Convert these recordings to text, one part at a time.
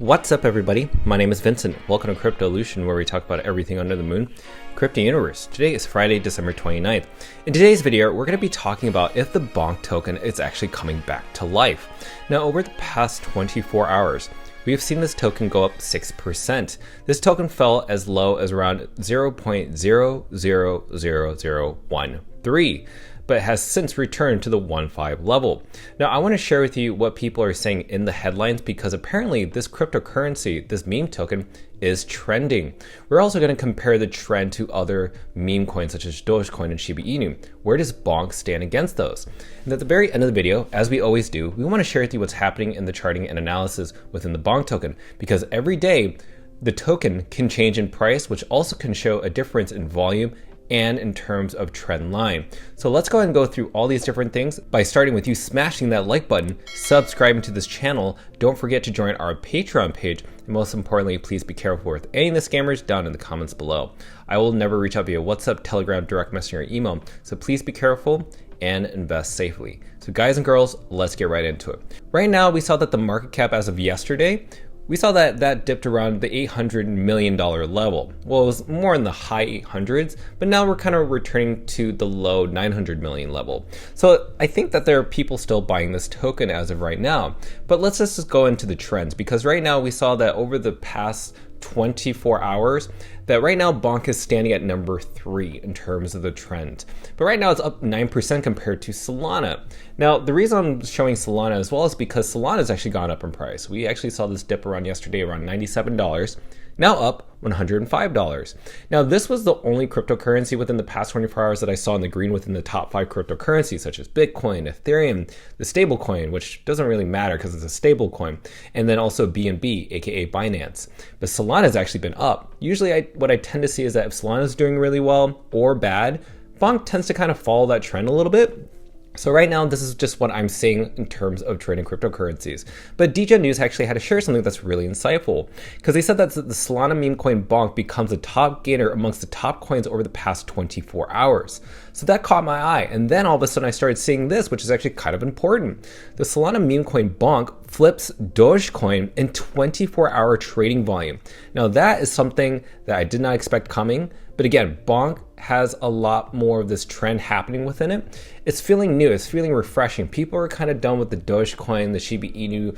What's up, everybody? My name is Vincent. Welcome to Cryptolution, where we talk about everything under the moon, crypto universe. Today is Friday, December 29th. In today's video, we're going to be talking about if the Bonk token is actually coming back to life. Now, over the past 24 hours, we have seen this token go up 6%. This token fell as low as around 0.000013, but has since returned to the 1.5 level. Now, I want to share with you what people are saying in the headlines, because apparently this cryptocurrency, this meme token, is trending. We're also going to compare the trend to other meme coins such as Dogecoin and Shib. Where does Bonk stand against those? And at the very end of the video, as we always do, we want to share with you what's happening in the charting and analysis within the Bonk token, because every day the token can change in price, which also can show a difference in volume and in terms of trend line. So let's go ahead and go through all these different things by starting with you smashing that like button, subscribing to this channel. Don't forget to join our Patreon page. And most importantly, please be careful with any of the scammers down in the comments below. I will never reach out via WhatsApp, Telegram, direct message, or email. So please be careful and invest safely. So guys and girls, let's get right into it. Right now, we saw that the market cap as of yesterday, we saw that dipped around the $800 million level. Well, it was more in the high 800s, but now we're kind of returning to the low 900 million level. So I think that there are people still buying this token as of right now. But let's just go into the trends, because right now we saw that over the past 24 hours, that right now Bonk is standing at number 3 in terms of the trend. But right now it's up 9% compared to Solana. Now, the reason I'm showing Solana as well is because Solana has actually gone up in price. We actually saw this dip around yesterday around $97, now up $105. Now, this was the only cryptocurrency within the past 24 hours that I saw in the green within the top 5 cryptocurrencies, such as Bitcoin, Ethereum, the stablecoin, which doesn't really matter because it's a stablecoin, and then also BNB, aka Binance. But Solana has actually been up. Usually what I tend to see is that if Solana is doing really well or bad, Bonk tends to kind of follow that trend a little bit. So right now, this is just what I'm seeing in terms of trading cryptocurrencies. But DGen News actually had to share something that's really insightful, because they said that the Solana meme coin Bonk becomes the top gainer amongst the top coins over the past 24 hours. So that caught my eye. And then all of a sudden I started seeing this, which is actually kind of important. The Solana meme coin Bonk flips Dogecoin in 24-hour trading volume. Now that is something that I did not expect coming. But again, Bonk has a lot more of this trend happening within it. It's feeling new, it's feeling refreshing. People are kind of done with the Dogecoin, the Shib,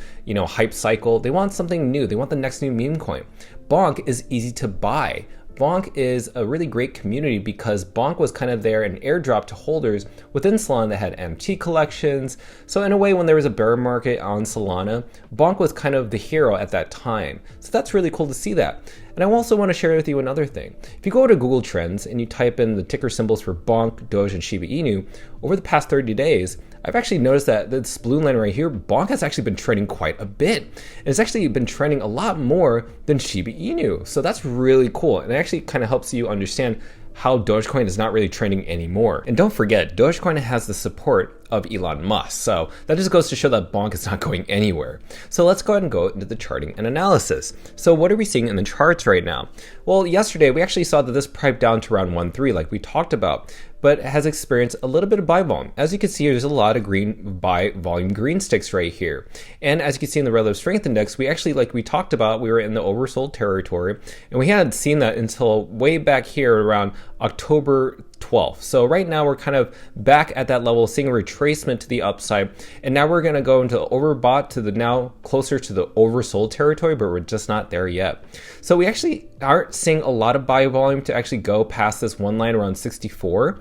hype cycle. They want something new. They want the next new meme coin. Bonk is easy to buy. Bonk is a really great community because Bonk was kind of there, an airdrop to holders within Solana that had MT collections. So in a way, when there was a bear market on Solana, Bonk was kind of the hero at that time. So that's really cool to see that. And I also want to share with you another thing. If you go to Google Trends and you type in the ticker symbols for Bonk, Doge, and Shib, over the past 30 days, I've actually noticed that this blue line right here, Bonk has actually been trading quite a bit. And it's actually been trending a lot more than Shib. So that's really cool. And it actually kind of helps you understand how Dogecoin is not really trending anymore. And don't forget, Dogecoin has the support of Elon Musk. So that just goes to show that Bonk is not going anywhere. So let's go ahead and go into the charting and analysis. So what are we seeing in the charts right now? Well, yesterday we actually saw that this priced down to around 1.3 like we talked about, but has experienced a little bit of buy volume. As you can see, there's a lot of green buy volume green sticks right here. And as you can see in the relative strength index, we actually, like we talked about, we were in the oversold territory, and we hadn't seen that until way back here around October 12th. So right now we're kind of back at that level, seeing a retracement to the upside. And now we're going to go into overbought to the now closer to the oversold territory, but we're just not there yet. So we actually aren't seeing a lot of buy volume to actually go past this one line around 64.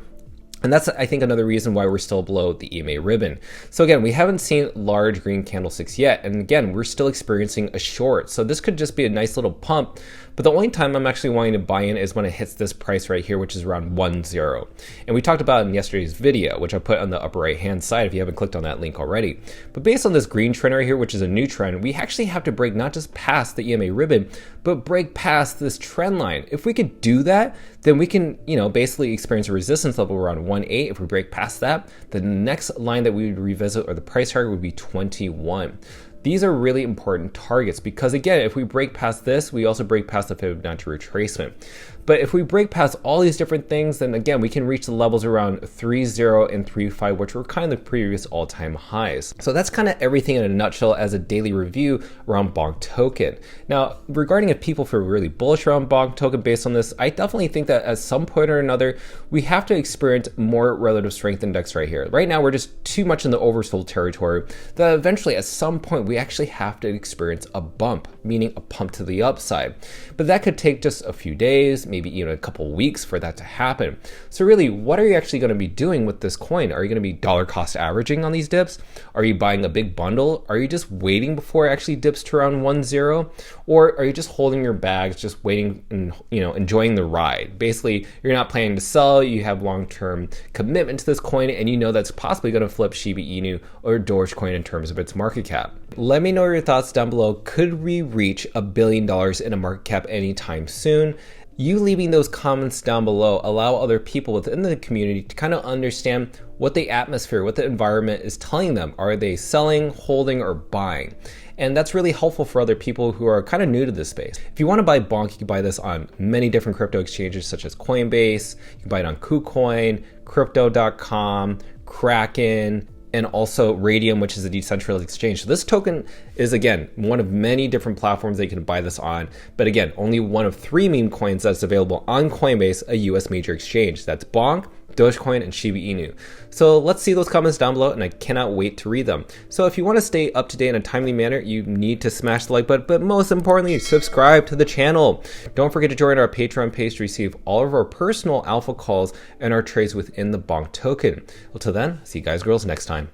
And that's, I think, another reason why we're still below the EMA ribbon. So again, we haven't seen large green candlesticks yet. And again, we're still experiencing a short. So this could just be a nice little pump. But the only time I'm actually wanting to buy in is when it hits this price right here, which is around 1.0. And we talked about it in yesterday's video, which I put on the upper right hand side if you haven't clicked on that link already. But based on this green trend right here, which is a new trend, we actually have to break not just past the EMA ribbon, but break past this trend line. If we could do that, then we can, basically experience a resistance level around 1.8. If we break past that, the next line that we would revisit, or the price target, would be 21. These are really important targets because, again, if we break past this, we also break past the Fibonacci retracement. But if we break past all these different things, then again, we can reach the levels around 3.0 and 3.5, which were kind of the previous all-time highs. So that's kind of everything in a nutshell as a daily review around Bonk token. Now, regarding if people feel really bullish around Bonk token based on this, I definitely think that at some point or another, we have to experience more relative strength index right here. Right now, we're just too much in the oversold territory that eventually at some point we actually have to experience a bump, meaning a pump to the upside. But that could take just a few days, maybe even a couple weeks for that to happen. So really, what are you actually going to be doing with this coin? Are you going to be dollar cost averaging on these dips? Are you buying a big bundle? Are you just waiting before it actually dips to around 1.0? Or are you just holding your bags, just waiting and enjoying the ride? Basically, you're not planning to sell, you have long-term commitment to this coin, and you know that's possibly going to flip Shib Inu or Dogecoin in terms of its market cap. Let me know your thoughts down below. Could we reach $1 billion in a market cap anytime soon? You leaving those comments down below allow other people within the community to kind of understand what the atmosphere, what the environment is telling them. Are they selling, holding, or buying? And that's really helpful for other people who are kind of new to this space. If you want to buy Bonk, you can buy this on many different crypto exchanges such as Coinbase. You can buy it on KuCoin, Crypto.com, Kraken, and also Radium, which is a decentralized exchange. So this token is, again, one of many different platforms that you can buy this on. But again, only one of 3 meme coins that's available on Coinbase, a US major exchange. That's Bonk, Dogecoin, and Shib Inu. So let's see those comments down below, and I cannot wait to read them. So if you want to stay up to date in a timely manner, you need to smash the like button, but most importantly, subscribe to the channel. Don't forget to join our Patreon page to receive all of our personal alpha calls and our trades within the Bonk token. Well, till then, see you guys, girls, next time.